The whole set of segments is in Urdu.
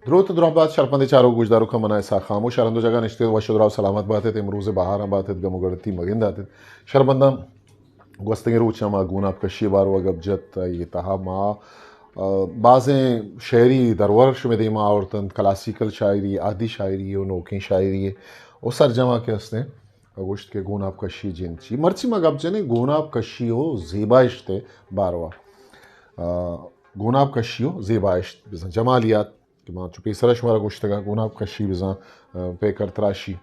درود درحبات شرپنده چارو گوشدارو که منای سا خاموش شرندو جگه نشته و شدراو سلامت باتت امروز بهار باتت گمگرتی مگند داتت شربندم گوستنگی روچا ما گوناب کشی بارو اگب جت یتها ما بعضیں شعری درورش میں دیما عورتن کلاسیکل شاعری عادی شاعری و نوکین شاعری و سرجمہ کے اس نے گوشت کے گوناب کشی جنچی مرچی مگب جنے گوناب کشی و زیبایش تے باروا گوناب کشی و زیبایش بزن جمالیات کہ ماں چو پیسرش مارا گوشتگا گوناب کشی بزن پیکر تراشی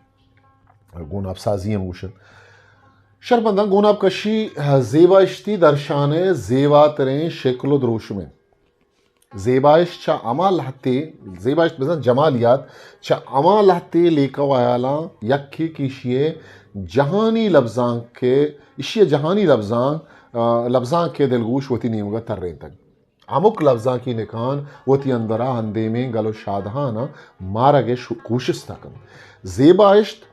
گوناب سازی موشن شربندن گوناب کشی زیبایشتی درشانه زیباترین شکل و دروش میں زیبایش چا اما لحتی زیبایش بزن جمالیات چا اما لحتی لیکا ویالا یکی کیشیے جہانی لفظان کے اشیے جہانی لفظان کے دلگوش وتی نیمگا تر رہن تک عمق لفظان کی نکان وتی اندرا اندے میں گلو شادہانا مارا گے کوشش تکن زیبایشت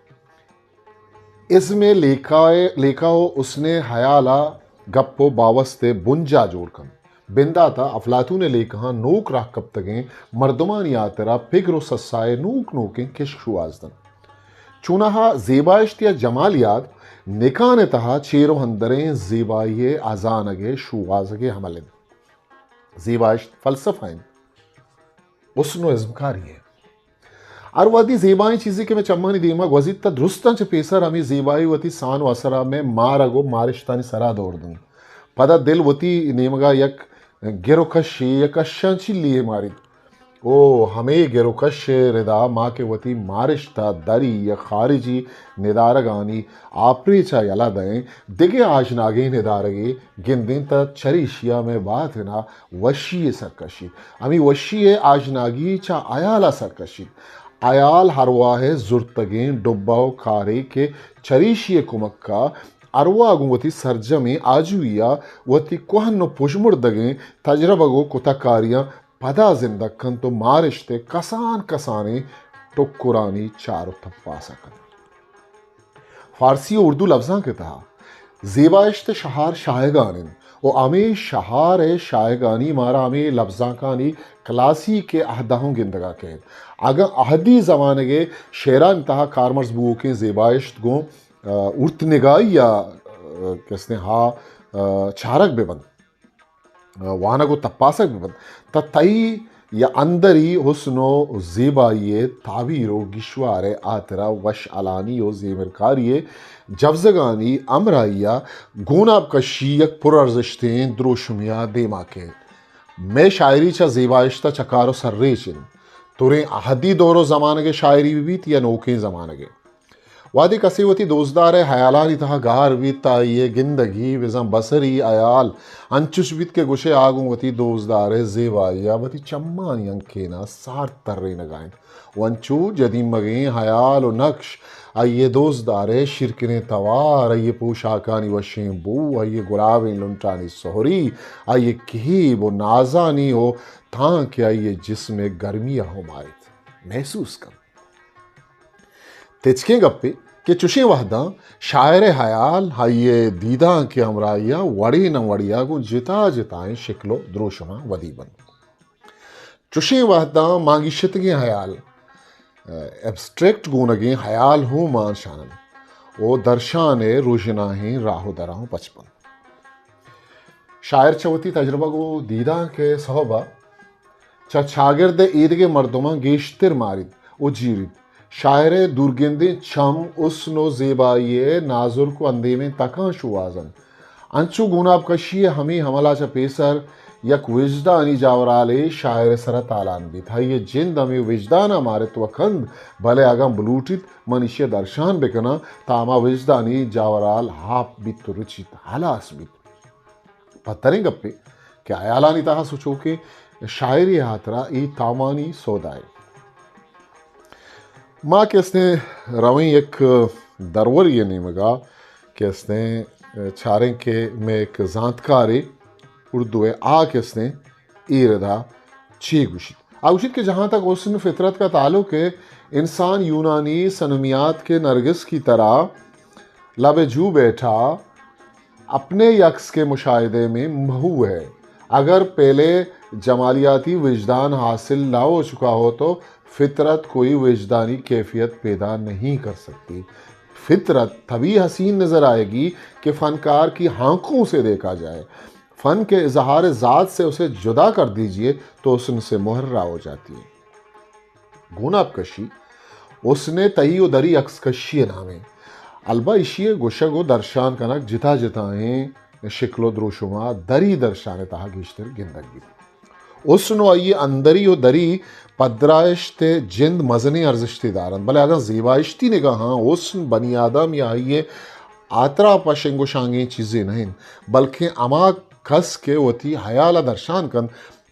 اس میں لیکاو اس نے حیالا گپو باوستے بنجا جوڑ کن بندہ تا افلاطون نے لیکہاں نوک راہ کب تگیں مردمانی آترا پگر و سسائے نوکیں کشک شو آزدن چونہا زیبایشت یا جمالیات نکان تہا چیرو ہندریں زیبائیے آزانگے شو آزگے حملن زیبایشت فلسفائن حسن و ازمکاری ہے اور وادی زیبائیں چیزیں کہ میں چمانی دیما گوزیتا درستان چھ پیسر ہمیں زیبائی وتی سان و اثرہ میں مارگو مارشتانی سرا دور دوں پدا دل وتی نیمگا یک گروکشی یک اشانچی لیے ماری او ہمیں گروکش ردا ماں کے وتی مارشتا دری یا خارجی ندارگانی آپری چا یلا دیں دگے آجناگی ندارگی گندین تا چریشیا میں بات نا وشی سرکشی ہمیں وشی آجناگی چا آیالا سرکشی آیال ہرواہ زرتگیں ڈباو کاری کے چریشی کمکا ارواگوں وتی سرجمی آجویا وتی کوہنو پشمردگیں تجربہ گو کتاکاریاں پدا زندکن تو مارشتے کسانے ٹکرانی چارو تھپا سکن فارسی و اردو لفظاں کے تہا زیبایشت شہار شائگانن و امی شہار شائگانی مارا امی لفظاں کانی کلاسی کے اہدہوں گندگا کے اگر اہدی زمانے کے شیران تہا کارمرز بو کے زیبایشت گو ارت نگائی یا کس نے چھارک بے بند وانا کو تپاسک بے بند تتائی یا اندری حسن و زیبائیے تعبیر و گشوار آترا وش علانی و زیمرکاری جفزگانی امرائیہ گوناب کشی یک پر ارزشتیں دروشمیا دیما کے میں شاعری چا زیبایشتا چکارو سر ریچن توریں احدی دور و زمانے کے شاعری بھی بیت یا نوکیں زمانے کے وادی کسی وتی دوزدار حیالانی تہا گار بیت تائیے گندگی وزن بسری آیال انچوش بیت کے گوشے آگوں وتی دوزدار زیبائیا وتی چمانی انکینا سار تر رہی نگائیں وانچو جدیم مگیں حیال و نقش آئیے دوزدار شرکن توار آئیے پوشاکانی وشیں بو آئیے گلابیں لنٹانی سہری آئیے کہیب و نازانی ہو تھاں کہ آئیے جسم گرمیہ ہو مائت محسوس کر تچکیں گپے کہ چوشیں وحداں شاعر حیال ہائیے دیداں کے ہمراہیہ وڑی نہ وڑیا گو جتائیں شکلو دروشماں ودی بن چوشیں وحداں مانگی شتگیں حیال ایبسٹریکٹ گونگیں حیال ہوں مان شانن او درشان روشناہیں راہو دراہوں پچپن شاعر چوتی تجربہ گو دیداں کے صحبہ چا چھاگرد عید کے مردماں گیشتر مارید او جیرید شاعر دورگندے چھم حسن و زیبائیے ناظر کو اندے میں تکاں شو آزن انچو گوناب کشی ہمیں حملہ چا پیسر یک وجدانی جاورالے شاعر سر تالان بیت ہے یہ جند ہمیں وجدانا مارت وکند بھلے آگام بلوٹیت منیشی درشان بکنا تاما وجدانی جاورال ہاپ بیت تو رچیت حلاس بیت پتریں گپے کہ آیالانی تاہا سوچو کہ شاعری ہاترا ای تامانی سودائے ماں کہ اس نے رویں ایک درور یہ نیمگا کہ اس نے چھاریں کے میں ایک زانتکاری اردو ہے کہ اس نے ایردہ چی گوشید کہ جہاں تک حسن فطرت کا تعلق ہے انسان یونانی سنمیات کے نرگس کی طرح لب جو بیٹھا اپنے یکس کے مشاہدے میں مہو ہے اگر پہلے جمالیاتی وجدان حاصل نہ ہو چکا ہو تو فطرت کوئی وجدانی کیفیت پیدا نہیں کر سکتی۔ فطرت تبھی حسین نظر آئے گی کہ فنکار کی آنکھوں سے دیکھا جائے۔ فن کے اظہار ذات سے اسے جدا کر دیجئے تو حسن سے محرہ ہو جاتی ہے۔ گوناب کشی اس نے تہی و دری عکس کشی نامے البا اشیے گوشگ و درشان کنک جتا جتائیں شکل و دروشما دری درشان تہا گیشتر گندگی اس نو آئیے اندری و دری پدرائشت جند مزنی ارزشتی دارن بلے اگر زیبائشتی نگاہاں اس بنی آدم یا آئیے آترا پشنگ و شانگیں چیزیں نہیں بلکہ اما کس کے وتی حیال درشان کن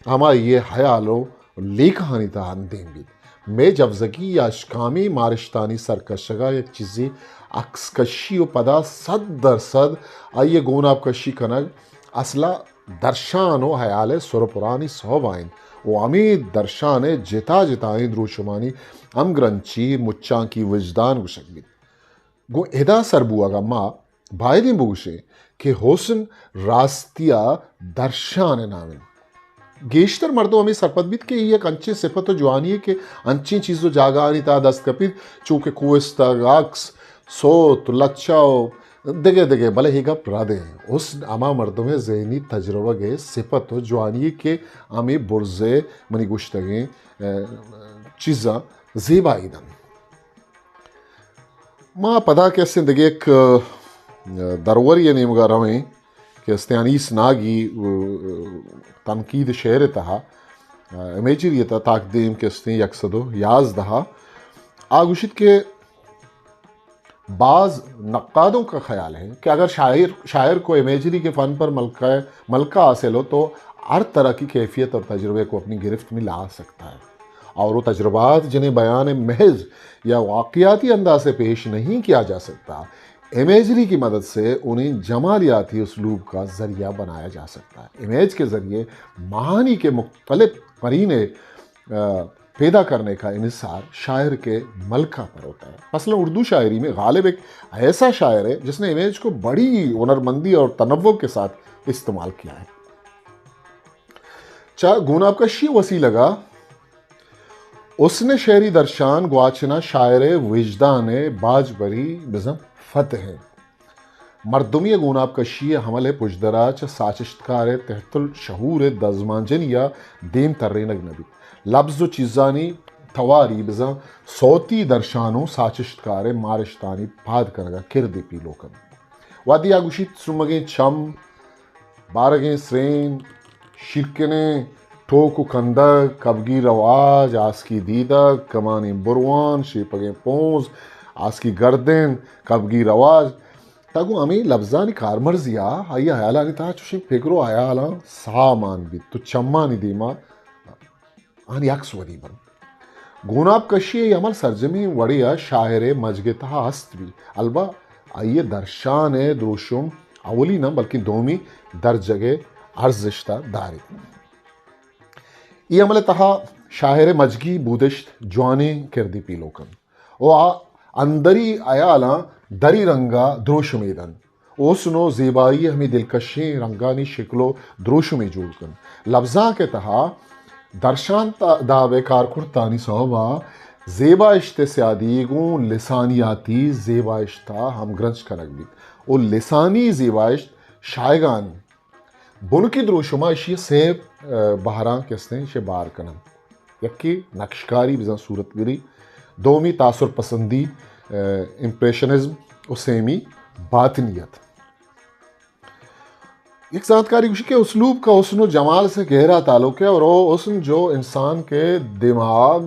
اما یہ حیالو لی کہانی تہان دیں بھی میں جفزگی یا اشکامی مارشتانی سرکشگا یک چیزی عکس کشی و پدا 100% آئیے گوناب کشی کنگ اصلا درشان و حیال سرپرانی صحب آئین و امید درشان جتا جتائیں دروشمانی ام گرنچی مچان کی وجدان گشک بھی گو ادا سربو اگا ما بائدیں بوشے کہ حسن راستیا درشان نامن گیشتر مردوں ہمیں سرپت بیت کہ یہ ایک انچے صفت و جوانی ہے کہ انچیں چیزوں جاگا آنی تا دست کپید چونکہ کوئستا گاکس سوت لچاو دگے دگے بلے ہی گا پرادے ہیں اس اما مردوں میں ذہنی تجربہ گئے صفت و جوانی کے ہمیں برزے منی گوشتگیں چیزاں زیبائی دن ما پدا کہ زندگی ایک دروری یعنی مگا رویں کہ استیانیس ناگی تنقید شعر تہا امیجری تا تاقدیم کے استیں یکسدو یازدہا آگوشت کے بعض نقادوں کا خیال ہے کہ اگر شاعر کو امیجری کے فن پر ملکہ حاصل ہو تو ہر طرح کی کیفیت اور تجربے کو اپنی گرفت میں لا سکتا ہے اور وہ تجربات جنہیں بیان محض یا واقعاتی انداز سے پیش نہیں کیا جا سکتا امیجری کی مدد سے انہیں جمالیاتی اسلوب کا ذریعہ بنایا جا سکتا ہے۔ امیج کے ذریعے معانی کے مختلف قرینے پیدا کرنے کا انحصار شاعر کے ملکہ پر ہوتا ہے۔ مثلا اردو شاعری میں غالب ایک ایسا شاعر ہے جس نے امیج کو بڑی ہنرمندی اور تنوع کے ساتھ استعمال کیا ہے۔ گوناب کشی وسیع لگا اس نے شعری درشان گواچنا شاعر وجدان باج بری بزم فتح ہے مردمی گوناب کشی حمل پجدرا چ ساچشتکار تحت الشہور دزمانجن یا دیم ترین اگنبی لفظ و چیزانی تواری بزم صوتی درشانو ساچشتکار مارشتانی پاد کنگا کردی پیلو کن وادی آگوشیت سرمگیں چم بارگیں سرین شرکنے ٹوکو کندک کبگی رواج آسکی دیدک کمانی بروان شیپگیں پونز آسکی گردن کبگی رواج تاگو ہمیں لفظانی کارمرزیا آئی حیالانی تا چوشیں فکرو حیالا سامان بھی تو چمانی دیما آنی عکس ودی بن گوناب کشی عمل سرجمی وڑیا شاعر مجگتا ہست بھی البا آئیے درشان دروشم اولی نہ بلکہ دومی در جگہ ارزشتہ داری یہ عمل تہا شاعر مجگی بودشت جوانے کردی پیلوکن او اندری ایالا دری رنگا دروشمیدن اوسنو زیبائی ہمیں دلکشیں رنگانی شکلو دروشمی جوڑ کن لفظاں کے تہا درشان داوے کارکرتانی صحبہ زیبائشت سیادیگوں لسانیاتی زیبائشتہ ہم گرنچ کنک بھی او لسانی زیبائشت شائگان بنکی دروشما اشی سیب بہران کستے اسے بار کنن یکی نقشکاری بزن صورت گری دومی تاثر پسندی امپریشنزم و سیمی باطنیت ایک ذاتکاری کچھ کہ اسلوب کا حسن و جمال سے گہرا تعلق ہے اور وہ حسن جو انسان کے دماغ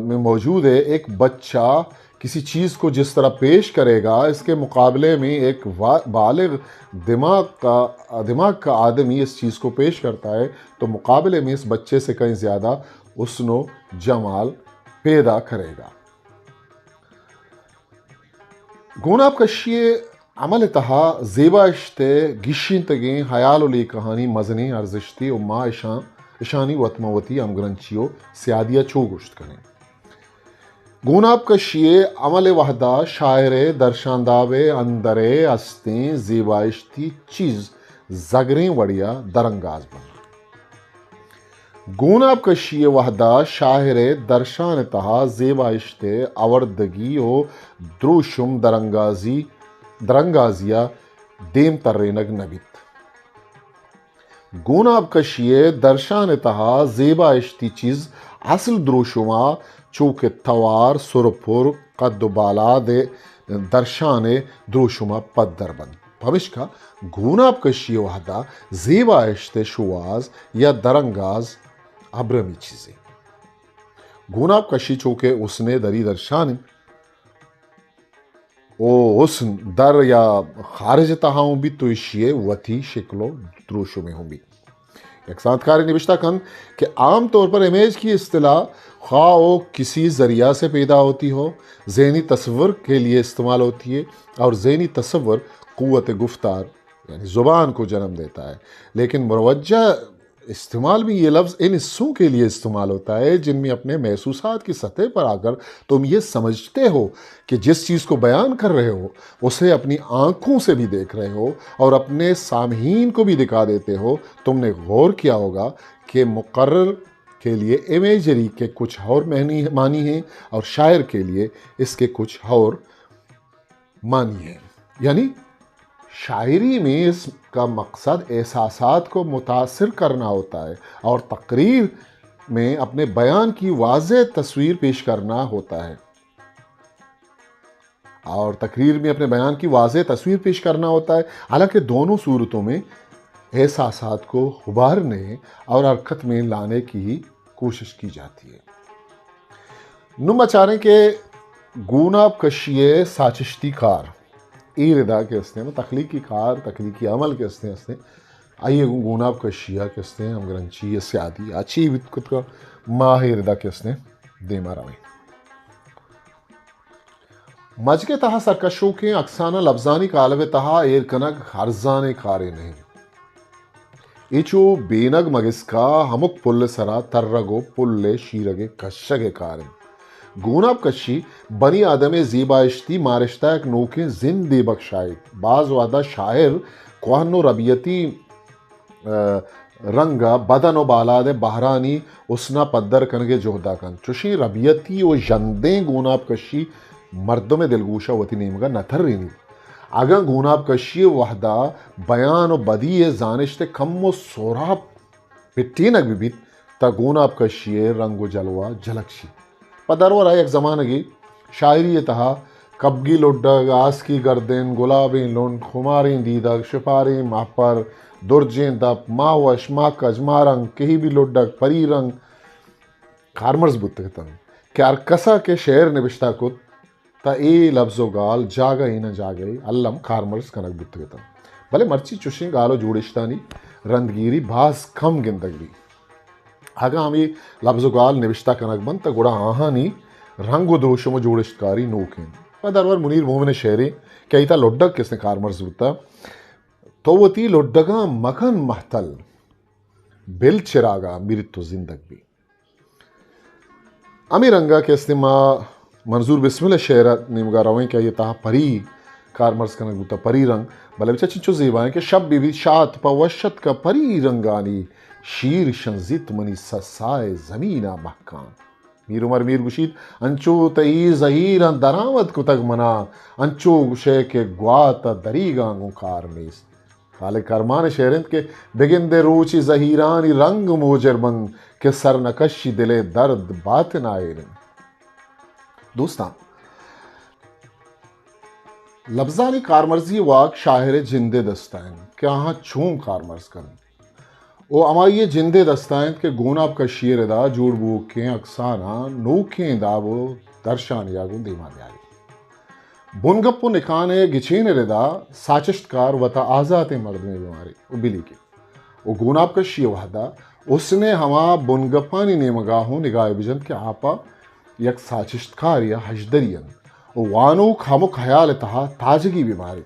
میں موجود ہے ایک بچہ کسی چیز کو جس طرح پیش کرے گا اس کے مقابلے میں ایک بالغ دماغ کا آدمی اس چیز کو پیش کرتا ہے تو مقابلے میں اس بچے سے کہیں زیادہ حسن و جمال پیدا کرے گا۔ گوناب کشی عمل تہا زیبائشت گشین تگیں حیال و لی کہانی مزنی ارزشتی و ما اشانی وطموتی امگرنچیو سیادیہ چو گشت کریں گوناب کشی عمل وحدہ شاعر درشانداوے اندرے استیں زیبائشتی چیز زگریں وڑیا درنگاز بنا گوناب کشی وحدہ شاہر درشان تہا زیبائشت آوردگی و دروشم درنگازیا دیم ترینگ نبیت گوناب کشی درشان تہا زیبائشتی چیز اصل دروشما چوک توار سرپور قد بالا دے درشان دروشما پد دربند پمشکا گوناب کشی وحدہ زیبائشت شواز یا درنگاز ابرمی چیزیں گوناب کشی چوکے اس نے دری درشان او اس در یا خارج تہاؤں بھی تو اشیے وتی شکلو دروشو میں ہوں بھی ایک ساتھکاری نوشتہ کن کہ عام طور پر امیج کی اصطلاح خواہ وہ کسی ذریعہ سے پیدا ہوتی ہو ذہنی تصور کے لیے استعمال ہوتی ہے اور ذہنی تصور قوت گفتار یعنی زبان کو جنم دیتا ہے لیکن مروجہ استعمال بھی یہ لفظ ان حصوں کے لیے استعمال ہوتا ہے جن میں اپنے محسوسات کی سطح پر آ کر تم یہ سمجھتے ہو کہ جس چیز کو بیان کر رہے ہو اسے اپنی آنکھوں سے بھی دیکھ رہے ہو اور اپنے سامعین کو بھی دکھا دیتے ہو تم نے غور کیا ہوگا کہ مقرر کے لیے امیجری کے کچھ اور معنی ہیں اور شاعر کے لیے اس کے کچھ اور معنی ہیں یعنی شاعری میں اس کا مقصد احساسات کو متاثر کرنا ہوتا ہے اور تقریر میں اپنے بیان کی واضح تصویر پیش کرنا ہوتا ہے حالانکہ دونوں صورتوں میں احساسات کو ابھارنے اور حرکت میں لانے کی کوشش کی جاتی ہے نم اچاریں کہ گوناب کشی ساچشتی کار ایردا کہتے ہیں تخلیقی کار تخلیقی عمل کہتے ہیں آئیے گوناب کشیہ کہتے ہیں ہم گرنچی سیادی اچھی کت کا ماہ ایردا کہتے ہیں دیما رویں مج کے تہا سرکشوں کے اکسانہ لفظانی کالب تہا ایر کنگ ہرزانے کارے نہیں ایچو بینگ مگسکا ہمک پل سرا ترگو پل شیرگے کشگے کارن گوناب کشی بنی آدم زیبائشتی مارشتہ ایک نوکے زندے بخشائے بعض وعدہ شاعر کوہنو ربیتی رنگا بدن و بالاد بہرانی اسنا پدر کنگے جوہدہ کن چوشی ربیتی و جندیں گوناب کشی مردم دلگوشہ وطی نیمگا نتر رینی اگر گوناب کشی وحدہ بیان و بدی زانشتے کم و سوراب پٹینک بھی بیت تا گوناب کشی رنگ و جلوہ جھلکشی پدرور ہے ایک زمانہ کی شاعری تہا کبگی لڈگ آس کی گردن گلابیں لنڈ خماریں دیدگ شپاریں ماپر درجیں دپ ماوش ماکج مارنگ کہی بھی لڈگ پری رنگ کارمرز بتگتن کہ ارکسا کے شعر نبشتہ کت تا اے لفظ و گال جاگئی نہ جاگئی علم کارمرز کنک بتگتن بلے مرچی چوشیں گالو جوڑشتانی رندگیری بھاس کم گندگ بھی آگا ہمیں لفظ و گال نوشتہ کنک بند تا گوڑا آہانی رنگ و دروشم و جوڑشتکاری نوکیں پدرور منیر مومن شہری کیا ایتا لڈگ کس نے کارمرز ہوتا تو وہ تی لڈگاں مکن محتل بل چراغا میرت تو زندگ بھی امی رنگا کس نے منظور بسم اللہ شہرہ نیمگا رویں کیا یہ تاہا پری کارمرز کنک ہوتا پری رنگ بلے بچہ چنچو زیبائیں کہ شب بی شات پا وشت کا پری رنگانی شیر شنزیت منی سسائے زمینہ محکان میر عمر میر گشید انچو تئی زہیران درامت کتگ منا انچو گشے کے گواتا دریگانگوں کارمیز خالق کرمان شہرند کے بگن دے روچی زہیرانی رنگ موجر من کے سرنکشی دلے درد باطن آئے رن دوستان لفظانی کارمرزی واق شاہر جندے دستائن کہ آہاں چون کارمرز کرن او اما یہ جندے دستائن کہ گوناب کا شیر دا جوڑ بوکیں اکسانا نوکیں دابو درشان یاگو دیما دیاری بنگپو نکانے گچین ردا ساچشتکار وطا آزات مردمی بیماری او بلی کی او گوناب کا شیر وحدہ اس نے ہما بنگپانی نیمگاہوں نگاہ بجند کے آپا یک ساچشتکار یا حجدرین او وانو کھامو خیال تہا تاجگی بیماری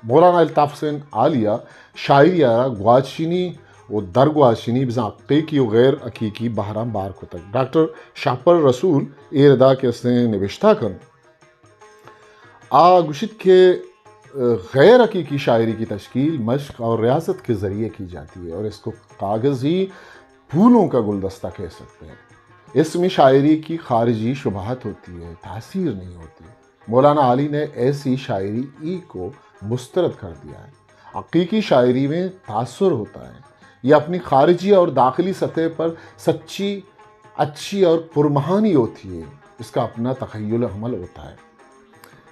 مولانا الطاف حسین عالیہ شاعری آرہ گواچینی و درگواشینی بزن عقیقی و غیر عقیقی بہرام بار کو تک ڈاکٹر شاپر رسول ایردا کے اس نے نوشتہ کن گوشت کے غیر حقیقی شاعری کی تشکیل مشق اور ریاضت کے ذریعے کی جاتی ہے، اور اس کو کاغذی پھولوں کا گلدستہ کہہ سکتے ہیں۔ اس میں شاعری کی خارجی شبہات ہوتی ہے، تاثیر نہیں ہوتی۔ مولانا علی نے ایسی شاعری کو مسترد کر دیا ہے۔ حقیقی شاعری میں تاثر ہوتا ہے، یہ اپنی خارجی اور داخلی سطح پر سچی، اچھی اور پرمعانی ہوتی ہے، اس کا اپنا تخیل عمل ہوتا ہے۔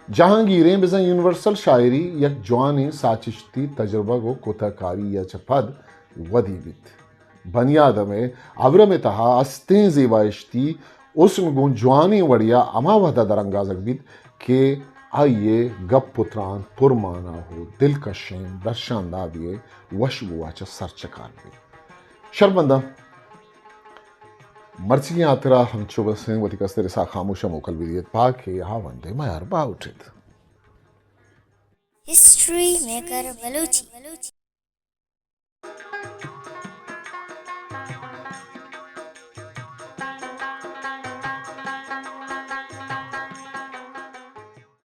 جہانگیریں بزن یونیورسل شاعری یک جوانی ساچشتی تجربہ کو کوتاکاری یا چپد ودی بیت بنیادم ابرم تہا استیں زیبائشتی اس گون جوانی وڑیا اما وحدہ درنگازک بیت کہ آئیے گپ پتران پرمانا ہو دلکشیں درشاندہ بیے وشبوا چا سرچکار بھی شرمندہ مرچی آترا ہنچو بسیں وطی کستر سا خاموشہ موکل بیدیت پاکے آوندے میار باوٹید ہسٹری میکر بلوچی